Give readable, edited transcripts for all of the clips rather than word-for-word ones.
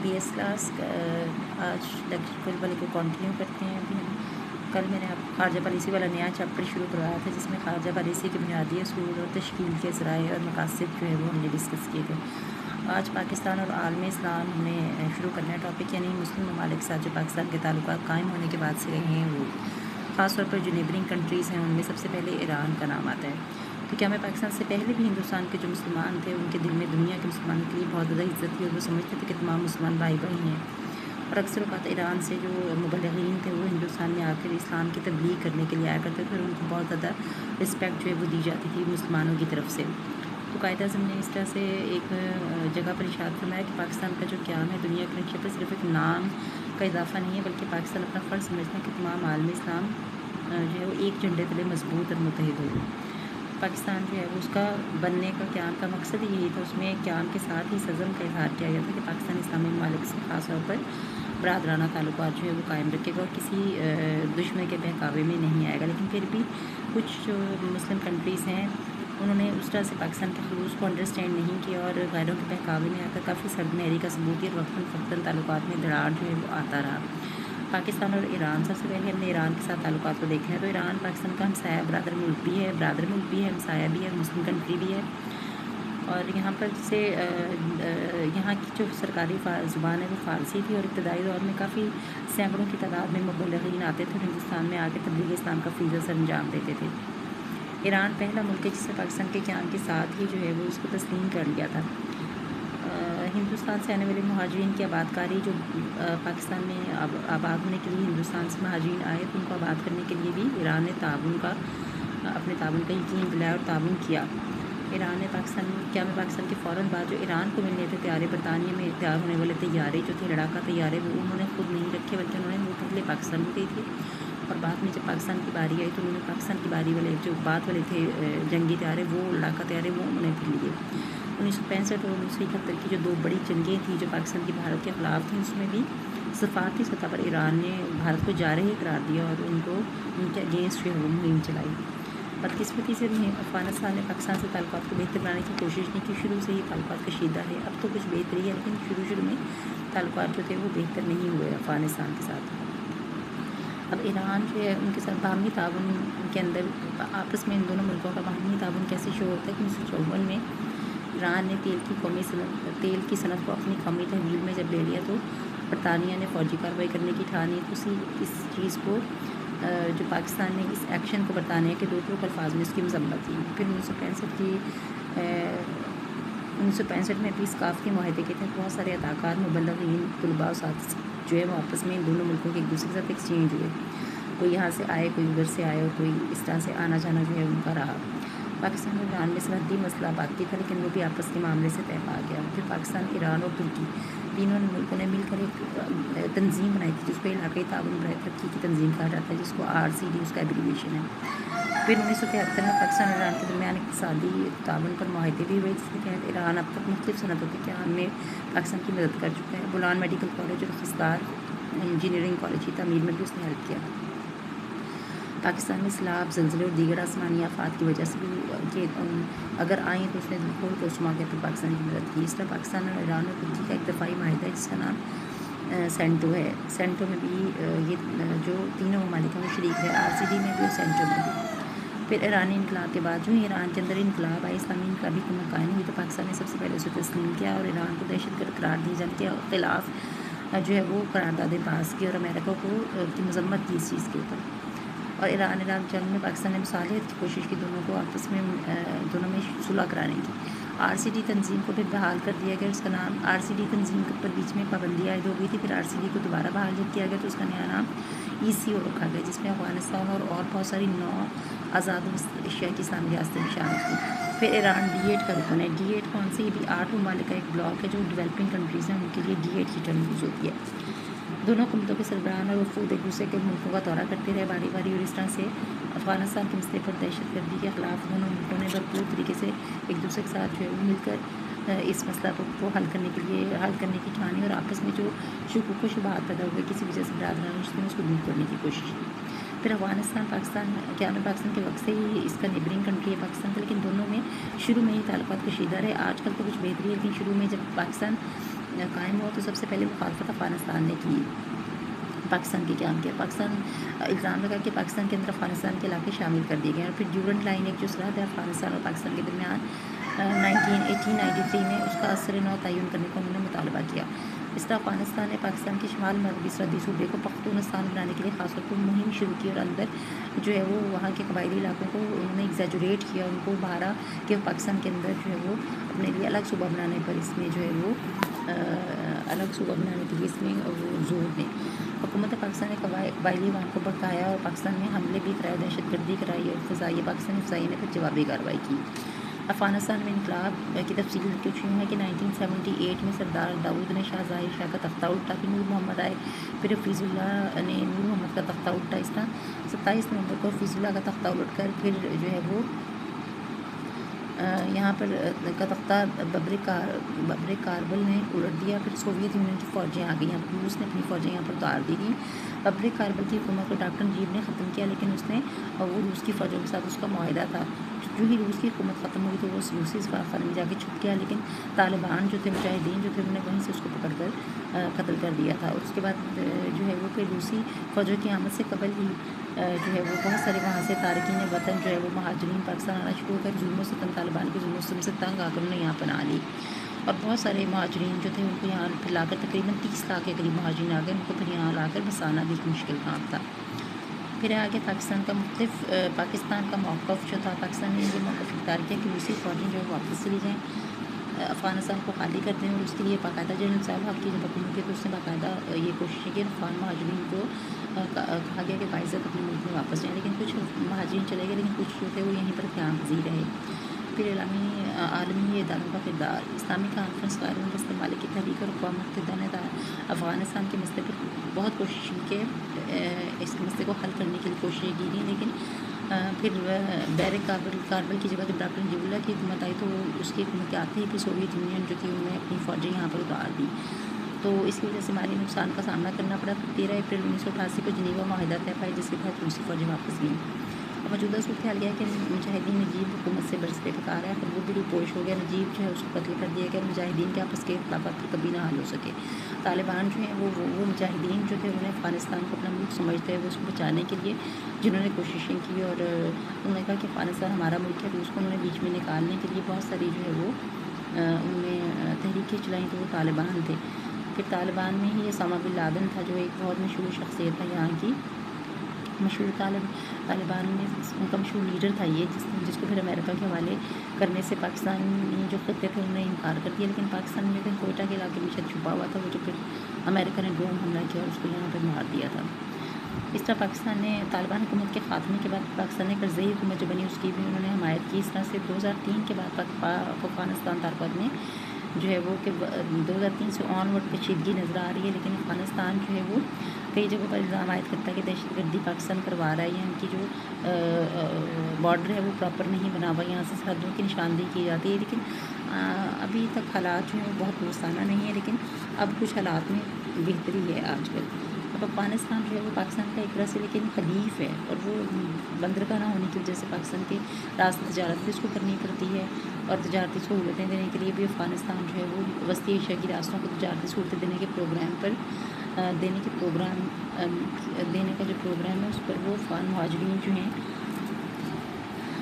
B S class آج lecture والے کو کنٹینیو کرتے ہیں. ابھی ہم کل میں نے آپ خارجہ پالیسی والا نیا چیپٹر شروع کروایا تھا جس میں خارجہ پالیسی کے بنیادی اصول اور تشکیل کے ذرائع اور مقاصد جو ہے وہ ہم نے ڈسکس کیے تھے. آج پاکستان اور عالم اسلام ہم نے شروع کرنا ہے ٹاپک، یعنی مسلم ممالک کے ساتھ جو پاکستان کے تعلقات قائم ہونے کے بعد سے رہے ہیں، وہ خاص طور پر جو نیبرنگ کنٹریز ہیں ان میں سب سے پہلے ایران کا نام آتا ہے. تو کیا میں پاکستان سے پہلے بھی ہندوستان کے جو مسلمان تھے ان کے دل میں دنیا کے مسلمانوں کے لیے بہت زیادہ عزت تھی اور وہ سمجھتے تھے کہ تمام مسلمان بھائی بھائی ہیں. اور اکثر اوقات ایران سے جو مبلغین تھے وہ ہندوستان میں آ کر اسلام کی تبلیغ کرنے کے لیے آیا کرتے تھے اور ان کو بہت زیادہ رسپیکٹ جو ہے وہ دی جاتی تھی مسلمانوں کی طرف سے. تو قائد اعظم نے اس طرح سے ایک جگہ پر ارشاد فرمایا کہ پاکستان کا جو قیام ہے دنیا کے نقشے پر صرف ایک نام کا اضافہ نہیں ہے، بلکہ پاکستان اپنا فرض سمجھتا ہے کہ تمام عالم اسلام جو ہے وہ ایک جھنڈے تلے مضبوط اور متحد ہو. پاکستان جو ہے وہ اس کا بننے کا قیام کا مقصد یہی تھا. اس میں قیام کے ساتھ ہی عزم کا اظہار کیا گیا تھا کہ پاکستان اسلامی ممالک سے خاص طور پر برادرانہ تعلقات جو ہے وہ قائم رکھے گا اور کسی دشمن کے بہکاوے میں نہیں آئے گا. لیکن پھر بھی کچھ جو مسلم کنٹریز ہیں انہوں نے اس طرح سے پاکستان کے خلوص کو انڈرسٹینڈ نہیں کیا اور غیروں کے بہکاوے میں آ کر کافی سرد مہری کا ثبوت دیا اور وقتاً فوقتاً تعلقات میں دراڑ جو ہے وہ آتا رہا. پاکستان اور ایران، سب سے پہلے ہم نے ایران کے ساتھ تعلقات کو دیکھا ہے. تو ایران پاکستان کا ہمسایہ برادر ملک بھی ہے، ہمسایہ بھی ہے، مسلم کنٹری بھی ہے. اور یہاں پر سے یہاں کی جو سرکاری زبان ہے وہ فارسی تھی اور ابتدائی دور میں کافی سینکڑوں کی تعداد میں مبلغین آتے تھے اور ہندوستان میں آ کے تبلیغ اسلام کا فریضہ سر انجام دیتے تھے. ایران پہلا ملک ہے جس نے پاکستان کے قیام کے ساتھ ہی جو ہے وہ اس کو تسلیم کر لیا تھا. ہندوستان سے آنے والے مہاجرین کی آباد کاری، جو پاکستان میں آباد ہونے کے لیے ہندوستان سے مہاجرین آئے تو ان کو آباد کرنے کے لیے بھی ایران نے اپنے تعاون کا یقین دلایا اور تعاون کیا. ایران نے پاکستان کے فوراً بعد جو ایران کو ملنے تھے طیارے، برطانیہ میں تیار ہونے والے طیارے جو تھے لڑاکا طیارے، وہ انہوں نے خود نہیں رکھے بلکہ انہوں نے وہ پہلے پاکستان میں گئی تھی اور بعد میں جب پاکستان کی باری آئی تو انہوں نے پاکستان کی باری والے جو بعد والے تھے جنگی طیارے، وہ لڑاکا طیارے، وہ انہوں نے پھر لیے. 1965 اور 1971 کی جو دو بڑی جنگیں تھیں جو پاکستان کی بھارت کے خلاف تھیں، اس میں بھی سفارتی سطح پر ایران نے بھارت کو جارحی قرار دیا اور ان کے اگینسٹ جو ہے وہ مہم چلائی. بدقسمتی سے بھی افغانستان نے پاکستان سے تعلقات کو بہتر بنانے کی کوشش نہیں کی. شروع سے ہی تعلقات کشیدہ ہے. اب تو کچھ بہتری ہے لیکن شروع میں تعلقات جو تھے وہ بہتر نہیں ہوئے افغانستان کے ساتھ. اب ایران جو ہے ان کے ساتھ باہمی تعاون کے اندر آپس میں ان دونوں ملکوں کا باہمی تعاون کیسے شروع ہوتا ہے کہ 1954 میں ایران نے تیل کی صنعت کو اپنی قومی تحویل میں جب لے لیا تو برطانیہ نے فوجی کارروائی کرنے کی ٹھانی. اس چیز کو جو پاکستان نے اس ایکشن کو برطانیہ کے دو ٹوک الفاظ میں اس کی مذمت کی. پھر 1965 میں پیس کاف کے معاہدے کے تحت بہت سارے اداکار، مبلغین، طلباء اور ساتھ جو ہے وہ آپس میں ان دونوں ملکوں کے ایک دوسرے کے ساتھ ایکسچینج ہوئے. کوئی یہاں سے آئے، کوئی ادھر سے آئے اور کوئی اس طرح سے آنا جانا جو ہے ان کا رہا. پاکستان اور ایران میں سرحدی مسئلہ باقی تھا لیکن وہ بھی آپس کے معاملے سے طے پا گیا. پھر پاکستان، ایران اور ترکی تینوں ملکوں نے مل کر ایک تنظیم بنائی تھی جس کو علاقائی تعاون برائے ترقی کی تنظیم کہا جاتا ہے، جس کو RCD اس کا ایبریویشن ہے. پھر 1973 میں پاکستان اور ایران کے درمیان اقتصادی تعاون پر معاہدے بھی ہوئے جس کے تحت ایران اب تک مختلف صنعتوں کے قیام میں پاکستان کی مدد کر چکا ہے. بولان میڈیکل کالج اور خضدار انجینئرنگ کالج کی تعمیر میں بھی اس نے ہیلپ کیا. پاکستان میں سیلاب، زلزلے اور دیگر آسمانی آفات کی وجہ سے بھی اگر آئیں تو اس نے کھول کو سما کے پھر پاکستان کی مدد کی. اس طرح پاکستان اور ایران اور ترکی کا ایک دفاعی معاہدہ ہے جس کا نام سینٹو ہے. سینٹو میں بھی یہ جو تینوں ممالک ہیں وہ شریک ہے، RCD میں بھی اور سینٹو میں بھی. پھر ایرانی انقلاب کے بعد جو ایران کے اندر انقلاب آئی، اسلامی انقلابی حکومت قائم ہوئی تو پاکستان نے سب سے پہلے اسے تسلیم کیا اور ایران کو دہشت گرد قرار دی جانے کے خلاف جو ہے وہ قراردادیں پاس کی اور امریکہ کی مذمت کی اس چیز کے اوپر. اور ایران عراق جنگ میں پاکستان نے مصالحت کی کوشش کی دونوں کو آپس میں دونوں میں صلح کرانے کی. RCD تنظیم کو پھر بحال کر دیا گیا. اس کا نام RCD تنظیم پر بیچ میں پابندی عائد ہو گئی تھی. پھر RCD کو دوبارہ بحال جب کیا گیا تو اس کا نیا نام ECO رکھا گیا جس میں افغانستان اور بہت ساری 9 آزاد ایشیا کی اسلامی ریاستیں بھی شامل تھیں. پھر ایران D8 کا رکن ہے. D8 کون سی؟ یہ بھی 8 ممالک کا ایک بلاک ہے جو ڈیولپنگ کنٹریز ہیں، ان کے لیے D8 کی ٹرم یوز ہوتی ہے. دونوں حکومتوں کے سربراہان اور وفود ایک دوسرے کے ملکوں کا دورہ کرتے رہے باری باری اور اس طرح سے افغانستان کے مسئلے پر دہشت گردی کے خلاف دونوں ملکوں نے بھرپور طریقے سے ایک دوسرے کے ساتھ جو ہے مل کر اس مسئلہ کو حل کرنے کی ٹھانی اور آپس میں جو شکوک و شبہات پیدا ہوئے کسی وجہ سے برادرانہ رشتے میں اس کو دور کرنے کی کوشش کی. پھر افغانستان پاکستان کے وقت سے ہی اس کا نیبرنگ کنٹری ہے پاکستان کا، لیکن دونوں میں شروع میں ہی تعلقات کشیدہ رہے. آج کل تو کچھ بہتری ہے لیکن شروع میں جب پاکستان قائم ہوا تو سب سے پہلے مخالفت افغانستان نے کی پاکستان کے قیام کیا۔ پاکستان الزام لگا کہ پاکستان کے اندر افغانستان کے علاقے شامل کر دیے گئے اور پھر ڈیورنٹ لائن ایک جو سرحد ہے افغانستان اور پاکستان کے درمیان 1893 میں اس کا اثر نو تعین کرنے کا انہوں نے مطالبہ کیا۔ اس طرح افغانستان نے پاکستان کے شمال مغربی سرحدی صوبے کو پختونستان بنانے کے لیے خاص طور پر مہم شروع کی اور اندر جو ہے وہ وہاں کے قبائلی علاقوں کو انہوں نے ایگزیجوریٹ کیا، ان کو ابھارا کہ پاکستان کے اندر جو ہے وہ اپنے لیے الگ صوبہ بنانے پر اس میں جو ہے وہ الگ صوبہ بنانے کے لیے اس میں وہ زور دیں۔ حکومت پاکستان نے قبائلی عوام کو بھڑکایا اور پاکستان میں حملے بھی کرائے، دہشت گردی کرائی اور پاکستانی فضائیہ نے پھر جوابی کارروائی کی۔ افغانستان میں انقلاب کی تفصیل کچھ یوں ہے کہ 1978 میں سردار داؤد نے شاہ ظاہر شاہ کا تختہ الٹا، پھر نور محمد آئے، پھر حفیظ اللہ نے نور محمد کا تختہ الٹا۔ اس طرح 27 نومبر کو حفیظ اللہ کا تختہ الٹ کر پھر جو ہے وہ یہاں پر کا تختہ ببر کاربل نے الٹ دیا۔ پھر سوویت یونین کی فوجیں آ گئیں، روس نے اپنی فوجیں یہاں پر اتار دی گئیں۔ ببر کاربل کی حکومت کو ڈاکٹر نجیب نے ختم کیا، لیکن اس نے وہ روس کی فوجوں کے ساتھ اس کا معاہدہ تھا۔ جو ہی روس کی حکومت ختم ہوئی تو وہ روسی سفارتخانے میں جا کے چھپ گیا، لیکن طالبان جو تھے، مجاہدین جو تھے، انہوں نے وہیں سے اس کو پکڑ کر قتل کر دیا تھا۔ اور اس کے بعد جو ہے وہ پھر روسی فوجوں کی آمد سے قبل ہی جو ہے وہ بہت سارے وہاں سے تارکین وطن جو ہے وہ مہاجرین پاکستان آنا شروع ہو کر ظلم و ستم، طالبان کے ظلم و ستم سے تنگ آ کر انہوں نے یہاں پناہ لی اور بہت سارے مہاجرین جو تھے ان کو یہاں پھر لا کر تقریباً 30 لاکھ کے قریب مہاجرین آ گئے، ان کو پھر یہاں لا کر بسانا بھی ایک مشکل کام تھا۔ پھر آگے پاکستان کا موقف جو تھا، پاکستان نے یہ موقف اختیار کیا کہ روسی فوجیں جو واپس چلی جائیں، افغانستان کو خالی کر دیں، اور اس کے لیے باقاعدہ جنرل صاحب حق کی جب حکومت کی تو اس نے باقاعدہ یہ کوشش کی کہ افغان مہاجرین کو کہا گیا کہ باعزت اپنے ملک میں واپس جائیں، لیکن کچھ مہاجرین چلے گئے، لیکن کچھ جو تھے وہ یہیں پر قیام پذیر رہے۔ پھر عالمی اداروں کا کردار، اسلامی کانفرنس قائمین کے استعمال کی تحریک اور اقوام متحدہ نے افغانستان کے مسئلے پر بہت کوشش کی کہ اس مسئلے کو حل کرنے کے لیے کوششیں کی گئی، لیکن پھر بیر کاربل کی جگہ جب ڈاکٹر نجیب اللہ کی حکومت آئی تو اس کی حکومت آتے ہی پھر سوویت یونین جو تھی انہوں نے اپنی فوجیں یہاں پر اتار دی، تو اس کی وجہ سے مالی نقصان کا سامنا کرنا پڑا۔ 13 اپریل 1988 کو جنیوا معاہدہ طے پایا، جس کے تحت روسی فوجیں واپس گئیں۔ اب موجودہ صورتحال یہ ہے کہ مجاہدین نجیب حکومت سے برسر پیکار ہے، پھر وہ بھی روپوش ہو گیا، نجیب جو ہے اس کو قتل کر دیا گیا، مجاہدین کے آپس کے اختلافات پھر کبھی نہ حل ہو سکے۔ طالبان جو ہیں وہ مجاہدین جو تھے انہوں نے افغانستان کو اپنا ملک سمجھتے ہوئے اس کو بچانے کے لیے جنہوں نے کوششیں کی، اور انہوں نے کہا کہ افغانستان ہمارا ملک ہے، پھر اس کو انہوں نے بیچ میں نکالنے کے لیے بہت ساری جو ہے وہ انہوں نے تحریکیں چلائیں، تو وہ طالبان تھے۔ پھر طالبان میں ہی اسامہ بن لادن تھا جو ایک بہت مشہور شخصیت ہے یہاں کی، مشہور طالبان میں ان کا مشہور لیڈر تھا یہ، جس کو پھر امریکہ کے حوالے کرنے سے پاکستانی جو خطے تھے انہوں نے انکار کر دیا، لیکن پاکستان میں کوئٹہ کے علاقے میں شاید چھپا ہوا تھا وہ، جو پھر امریکہ نے ڈرون حملہ کیا اور اس کو یہاں پر مار دیا تھا۔ اس طرح پاکستان نے طالبان حکومت کے خاتمے کے بعد پاکستان نے کرزئی حکومت جو بنی اس کی بھی انہوں نے حمایت کی۔ اس طرح سے 2003 کے بعد افغانستان تعلقات میں جو ہے وہ کہ 2003 سے آن ورڈ کشیدگی نظر آ رہی ہے، لیکن افغانستان جو ہے وہ کئی جگہوں پر الزام عائد کرتا ہے کہ دہشت گردی پاکستان کروا رہا ہے، یا ان کی جو بارڈر ہے وہ پراپر نہیں بنا ہوا، یہاں سے سرحدوں کی نشاندہی کی جاتی ہے، لیکن ابھی تک حالات جو ہیں وہ بہت دوستانہ نہیں ہے، لیکن اب کچھ حالات میں بہتری ہے آج کل۔ اب افغانستان جو ہے وہ پاکستان کا ایک طرح سے لیکن حلیف ہے، اور وہ بندرگاہ نہ ہونے کی وجہ سے پاکستان کے راست تجارت بھی اس کو کرنی پڑتی ہے، اور تجارتی سہولتیں دینے کے لیے بھی افغانستان جو ہے وہ وسطی ایشیا کی راستوں کو تجارتی سہولتیں دینے کے پروگرام دینے کا جو پروگرام ہے اس پر وہ افغان مہاجرین جو ہیں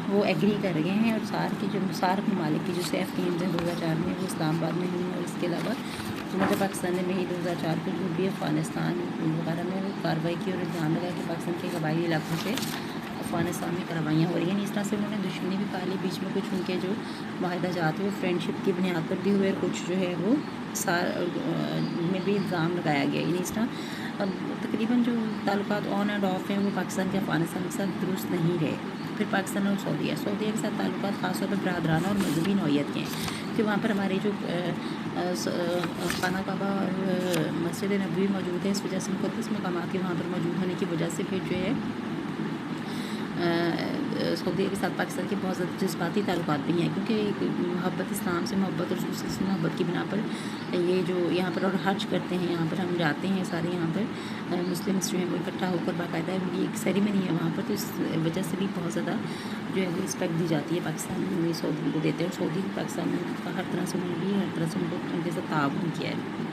وہ ایگری کر گئے ہیں، اور سارک ممالک کی جو سیف ٹیمز ہیں 2004 میں وہ اسلام آباد میں ہوئی، اور اس کے علاوہ حکومت پاکستان نے بھی 2004 کو جو بھی افغانستان وغیرہ میں وہ کارروائی کی اور الزام لگایا کہ پاکستان کے قبائلی علاقوں سے افغانستان میں کارروائیاں ہو رہی ہیں۔ اس طرح سے انہوں نے دشمنی بھی پالی، بیچ میں کچھ ان کے جو معاہدہ جات ہیں وہ فرینڈشپ کی بنیاد پر بھی ہوئے، اور کچھ جو ہے وہ میں بھی الزام لگایا گیا۔ یعنی اس طرح تقریباً جو تعلقات آن اینڈ آف ہیں وہ پاکستان کے افغانستان کے ساتھ درست نہیں رہے۔ پھر پاکستان اور سعودیہ کے ساتھ تعلقات خاص طور پر برادرانہ اور مذہبی نوعیت کے ہیں، کہ وہاں پر ہمارے جو خانہ کعبہ اور مسجد نبوی موجود ہے، اس وجہ سے مقدس مقامات کے وہاں پر موجود ہونے کی وجہ سے پھر جو ہے سعودیہ کے ساتھ پاکستان کے بہت زیادہ جذباتی تعلقات بھی ہیں، کیونکہ محبت اسلام سے محبت اور رسول سے محبت کی بنا پر یہ جو یہاں پر اور حج کرتے ہیں، یہاں پر ہم جاتے ہیں سارے، یہاں پر مسلمس جو ہیں وہ اکٹھا ہو کر باقاعدہ ان کی ایک سیریمنی ہے وہاں پر، تو اس وجہ سے بھی بہت زیادہ جو ہے وہ رسپیکٹ دی جاتی ہے پاکستان میں، سعودی کو دیتے ہیں، اور سعودی پاکستان میں ہر طرح سے انہوں نے بھی ہر طرح سے ان کے ساتھ تعاون کیا ہے۔